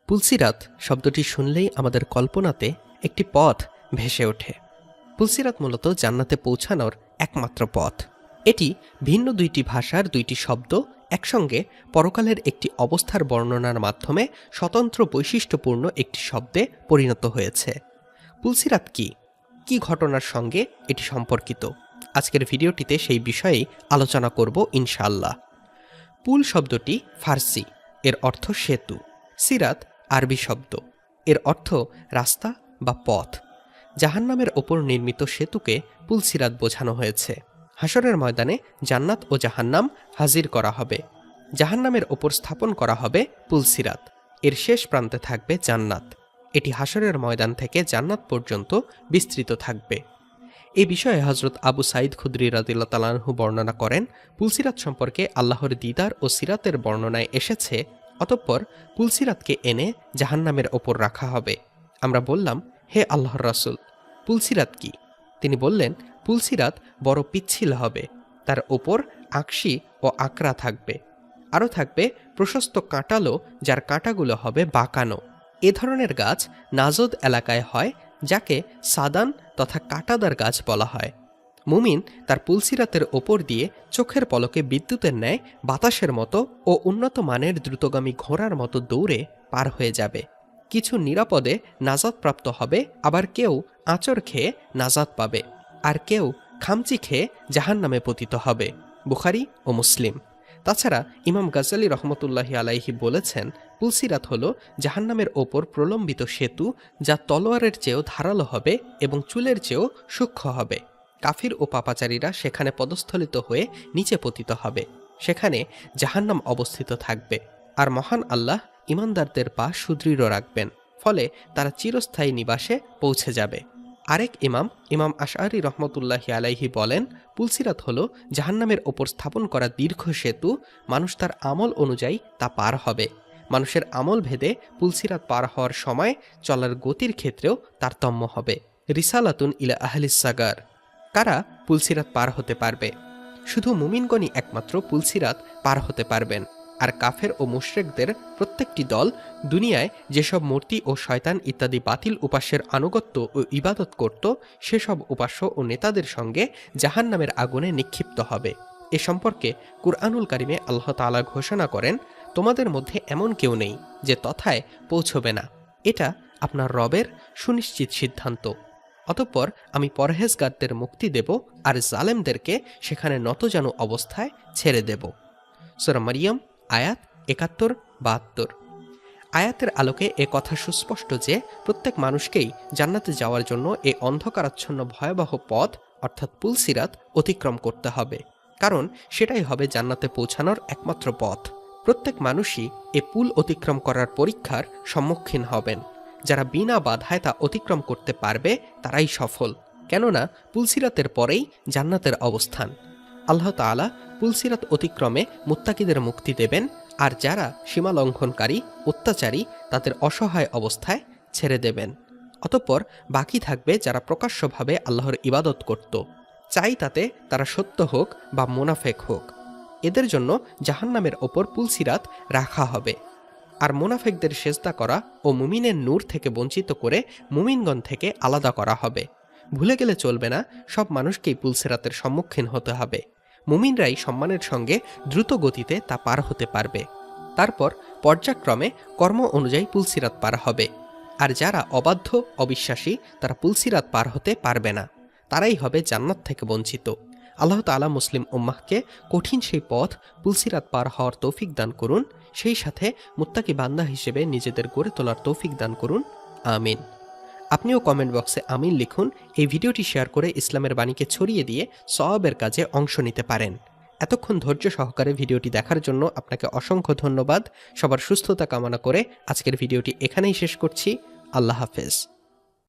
পুলসিরাত শব্দটি শুনলেই আমাদের কল্পনাতে একটি পথ ভেসে ওঠে। পুলসিরাত মূলত জান্নাতে পৌঁছানোর একমাত্র পথ। এটি ভিন্ন দুইটি ভাষার দুইটি শব্দ একসঙ্গে পরকালের একটি অবস্থার বর্ণনার মাধ্যমে স্বতন্ত্র বৈশিষ্ট্যপূর্ণ একটি শব্দে পরিণত হয়েছে। পুলসিরাত কি ঘটনার সঙ্গে এটি সম্পর্কিত? আজকের ভিডিওটিতে সেই বিষয়েই আলোচনা করব ইনশাআল্লাহ। পুল শব্দটি ফার্সি, এর অর্থ সেতু। সিরাত আরবি শব্দ, এর অর্থ রাস্তা বা পথ। জাহান্নামের ওপর নির্মিত সেতুকে পুলসিরাত বোঝানো হয়েছে। হাশরের ময়দানে জান্নাত ও জাহান্নাম হাজির করা হবে। জাহান্নামের ওপর স্থাপন করা হবে পুলসিরাত। এর শেষ প্রান্তে থাকবে জান্নাত। এটি হাশরের ময়দান থেকে জান্নাত পর্যন্ত বিস্তৃত থাকবে। এই বিষয়ে হজরত আবু সাঈদ খুদরি রাদিয়াল্লাহু তাআলা আনহু বর্ণনা করেন, পুলসিরাত সম্পর্কে আল্লাহর দিদার ও সিরাতের বর্ণনায় এসেছে, অতঃপর পুলসিরাতকে এনে জাহান্নামের ওপর রাখা হবে। আমরা বললাম, হে আল্লাহর রাসূল, পুলসিরাত কি? তিনি বললেন, পুলসিরাত বড় পিচ্ছিল হবে, তার ওপর আকশি ও আকরা থাকবে। আরও থাকবে প্রশস্ত কাঁটালো, যার কাঁটাগুলো হবে বাঁকানো। এ ধরনের গাছ নাজদ এলাকায় হয়, যাকে সাদান তথা কাঁটাদার গাছ বলা হয়। মুমিন তার পুলসিরাতের ওপর দিয়ে চোখের পলকে বিদ্যুতের ন্যায় বাতাসের মতো ও উন্নত মানের দ্রুতগামী ঘোড়ার মতো দৌড়ে পার হয়ে যাবে। কিছু নিরাপদে নাজাতপ্রাপ্ত হবে, আবার কেউ আঁচড় খেয়ে নাজাত পাবে, আর কেউ খামচি খেয়ে জাহান্নামে পতিত হবে। বুখারী ও মুসলিম। তাছাড়া ইমাম গাজ্জালী রহমতুল্লাহি আলাইহি বলেছেন, পুলসিরাত হল জাহান্নামের ওপর প্রলম্বিত সেতু, যা তলোয়ারের চেয়েও ধারালো হবে এবং চুলের চেয়েও সূক্ষ্ম হবে। কাফির ও পাপাচারীরা সেখানে পদস্থলিত হয়ে নিচে পতিত হবে। সেখানে জাহান্নাম অবস্থিত থাকবে, আর মহান আল্লাহ ইমানদারদের পা সুদৃঢ় রাখবেন, ফলে তারা চিরস্থায়ী নিবাসে পৌঁছে যাবে। আরেক ইমাম আশআরী রহমতুল্লাহি আলাইহি বলেন, পুলসিরাত হল জাহান্নামের ওপর স্থাপন করা দীর্ঘ সেতু। মানুষ তার আমল অনুযায়ী তা পার হবে। মানুষের আমল ভেদে পুলসিরাত পার হওয়ার সময় চলার গতির ক্ষেত্রেও তারতম্য হবে। রিসালাতুন ইলা আহলিস সাগার। কারা পুলসিরাত পার হতে পারবে? শুধু মুমিনগণই একমাত্র পুলসিরাত পার হতে পারবেন। আর কাফের ও মুশরিকদের প্রত্যেকটি দল দুনিয়ায় যেসব মূর্তি ও শয়তান ইত্যাদি বাতিল উপাস্যের আনুগত্য ও ইবাদত করত, সেসব উপাস্য ও নেতাদের সঙ্গে জাহান্নামের আগুনে নিক্ষিপ্ত হবে। এ সম্পর্কে কুরআনুল কারিমে আল্লাহ তাআলা ঘোষণা করেন, তোমাদের মধ্যে এমন কেউ নেই যে তথায় পৌঁছবে না। এটা আপনার রবের সুনিশ্চিত সিদ্ধান্ত। অতঃপর আমি পরহেজগারদের মুক্তি দেব, আর জালেমদেরকে সেখানে নতজানু অবস্থায় ছেড়ে দেব। সূরা মারিয়াম আয়াত ৭১-৭২। আয়াতের আলোকে এ কথা সুস্পষ্ট যে প্রত্যেক মানুষকেই জান্নাতে যাওয়ার জন্য এই অন্ধকারাচ্ছন্ন ভয়াবহ পথ অর্থাৎ পুলসিরাত অতিক্রম করতে হবে, কারণ সেটাই হবে জান্নাতে পৌঁছানোর একমাত্র পথ। প্রত্যেক মানুষই এ পুল অতিক্রম করার পরীক্ষার সম্মুখীন হবেন। যারা বিনা বাধায় তা অতিক্রম করতে পারবে তারাই সফল, কেননা পুলসিরাতের পরেই জান্নাতের অবস্থান। আল্লাহ তাআলা পুলসিরাত অতিক্রমে মুত্তাকিদের মুক্তি দেবেন, আর যারা সীমা লঙ্ঘনকারী, অত্যাচারী, তাদের অসহায় অবস্থায় ছেড়ে দেবেন। অতঃপর বাকি থাকবে যারা প্রকাশ্যভাবে আল্লাহর ইবাদত করত, চাই তাতে তারা সত্য হোক বা মুনাফেক হোক। এদের জন্য জাহান্নামের ওপর পুলসিরাত রাখা হবে। আর মুনাফেকদের সেজদা করা ও মুমিনের নূর থেকে বঞ্চিত করে মুমিনগণ থেকে আলাদা করা হবে। ভুলে গেলে চলবে না, সব মানুষকেই পুলসিরাতের সম্মুখীন হতে হবে। মুমিনরাই সম্মানের সঙ্গে দ্রুত গতিতে তা পার হতে পারবে। তারপর পর্যায়ক্রমে কর্ম অনুযায়ী পুলসিরাত পার হবে। আর যারা অবাধ্য, অবিশ্বাসী, তারা পুলসিরাত পার হতে পারবে না। তারাই হবে জান্নাত থেকে বঞ্চিত। আল্লাহ তাআলা মুসলিম উম্মাহকে কঠিন সেই পথ পুলসিরাত পার হওয়ার তৌফিক দান করুন, সেই সাথে মুত্তাকি বান্দা হিসেবে নিজেদের গড়ে তোলার তৌফিক দান করুন। আমিন। আপনিও কমেন্ট বক্সে আমিন লিখুন। এই ভিডিওটি শেয়ার করে ইসলামের বাণীকে ছড়িয়ে দিয়ে সওয়াবের কাজে অংশ নিতে পারেন। এতক্ষণ ধৈর্য সহকারে ভিডিওটি দেখার জন্য আপনাকে অসংখ্য ধন্যবাদ। সবার সুস্থতা কামনা করে আজকের ভিডিওটি এখানেই শেষ করছি। আল্লাহ হাফেজ।